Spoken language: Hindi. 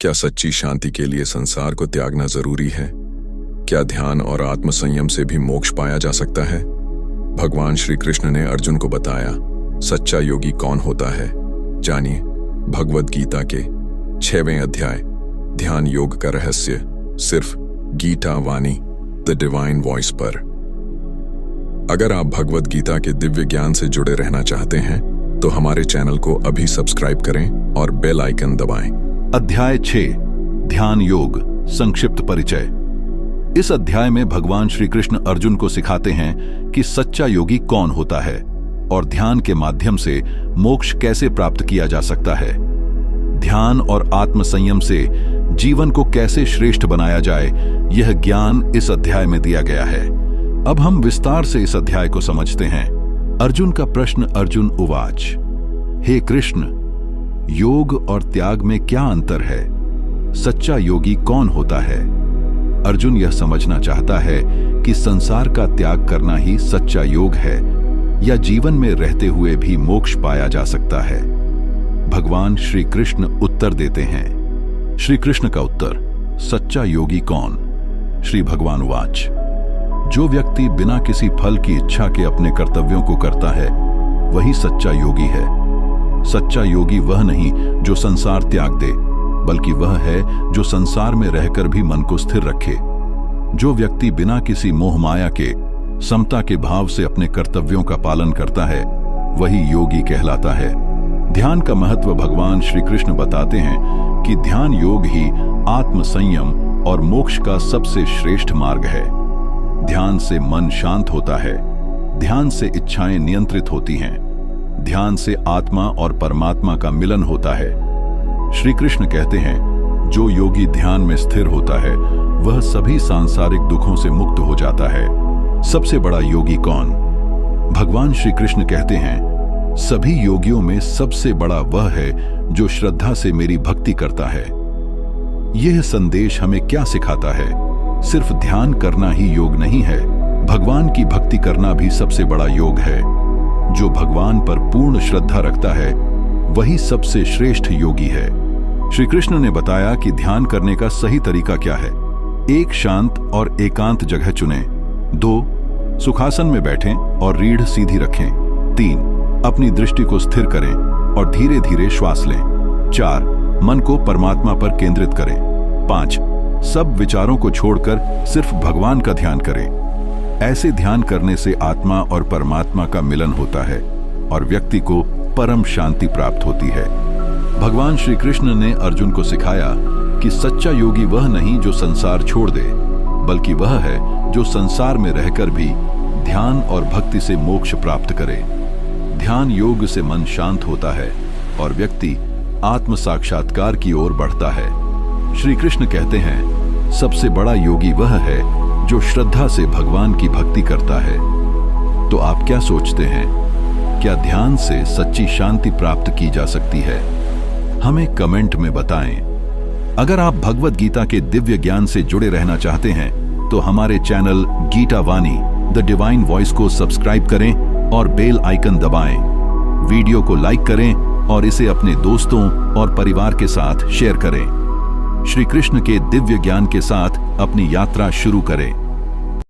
क्या सच्ची शांति के लिए संसार को त्यागना जरूरी है? क्या ध्यान और आत्मसंयम से भी मोक्ष पाया जा सकता है? भगवान श्री कृष्ण ने अर्जुन को बताया, सच्चा योगी कौन होता है। जानिए भगवद गीता के 6वें अध्याय ध्यान योग का रहस्य, सिर्फ Gita Vani the divine voice पर। अगर आप भगवद गीता के दिव्य ज्ञान से जुड़े रहना चाहते हैं तो हमारे चैनल को अभी सब्सक्राइब करें और बेल आइकन दबाएं। अध्याय 6 ध्यान योग संक्षिप्त परिचय। इस अध्याय में भगवान श्री कृष्ण अर्जुन को सिखाते हैं कि सच्चा योगी कौन होता है और ध्यान के माध्यम से मोक्ष कैसे प्राप्त किया जा सकता है। ध्यान और आत्मसंयम से जीवन को कैसे श्रेष्ठ बनाया जाए, यह ज्ञान इस अध्याय में दिया गया है। अब हम विस्तार से इस अध्याय को समझते हैं। अर्जुन का प्रश्न। अर्जुन उवाच, हे कृष्ण, योग और त्याग में क्या अंतर है? सच्चा योगी कौन होता है? अर्जुन यह समझना चाहता है कि संसार का त्याग करना ही सच्चा योग है या जीवन में रहते हुए भी मोक्ष पाया जा सकता है। भगवान श्री कृष्ण उत्तर देते हैं। श्री कृष्ण का उत्तर, सच्चा योगी कौन? श्री भगवान उवाच, जो व्यक्ति बिना किसी फल की इच्छा के अपने कर्तव्यों को करता है वही सच्चा योगी है। सच्चा योगी वह नहीं जो संसार त्याग दे, बल्कि वह है जो संसार में रहकर भी मन को स्थिर रखे। जो व्यक्ति बिना किसी मोह माया के समता के भाव से अपने कर्तव्यों का पालन करता है वही योगी कहलाता है। ध्यान का महत्व भगवान श्री कृष्ण बताते हैं कि ध्यान योग ही आत्म संयम और मोक्ष का सबसे श्रेष्ठ मार्ग है। ध्यान से मन शांत होता है, ध्यान से इच्छाएं नियंत्रित होती हैं, ध्यान से आत्मा और परमात्मा का मिलन होता है। श्री कृष्ण कहते हैं, जो योगी ध्यान में स्थिर होता है वह सभी सांसारिक दुखों से मुक्त हो जाता है। सबसे बड़ा योगी कौन? भगवान श्री कृष्ण कहते हैं, सभी योगियों में सबसे बड़ा वह है जो श्रद्धा से मेरी भक्ति करता है। यह संदेश हमें क्या सिखाता है? सिर्फ ध्यान करना ही योग नहीं है, भगवान की भक्ति करना भी सबसे बड़ा योग है। जो भगवान पर पूर्ण श्रद्धा रखता है वही सबसे श्रेष्ठ योगी है। श्री कृष्ण ने बताया कि ध्यान करने का सही तरीका क्या है। 1 शांत और एकांत जगह चुनें। 2 सुखासन में बैठें और रीढ़ सीधी रखें। 3 अपनी दृष्टि को स्थिर करें और धीरे धीरे श्वास लें। 4 मन को परमात्मा पर केंद्रित करें। 5 सब विचारों को छोड़कर सिर्फ भगवान का ध्यान करें। ऐसे ध्यान करने से आत्मा और परमात्मा का मिलन होता है और व्यक्ति को परम शांति प्राप्त होती है। भगवान श्री कृष्ण ने अर्जुन को सिखाया कि सच्चा योगी वह नहीं जो संसार छोड़ दे, बल्कि वह है जो संसार में रहकर भी ध्यान और भक्ति से मोक्ष प्राप्त करे। ध्यान योग से मन शांत होता है और व्यक्ति आत्म साक्षात्कार की ओर बढ़ता है। श्री कृष्ण कहते हैं, सबसे बड़ा योगी वह है जो श्रद्धा से भगवान की भक्ति करता है। तो आप क्या सोचते हैं? क्या ध्यान से सच्ची शांति प्राप्त की जा सकती है? हमें कमेंट में बताएं। अगर आप भगवद गीता के दिव्य ज्ञान से जुड़े रहना चाहते हैं तो हमारे channel Geeta Vani the divine voice को सब्सक्राइब करें और बेल आइकन दबाएं। वीडियो को लाइक करें और इसे अपने दोस्तों और परिवार के साथ शेयर करें। श्री कृष्ण के दिव्य ज्ञान के साथ अपनी यात्रा शुरू करें।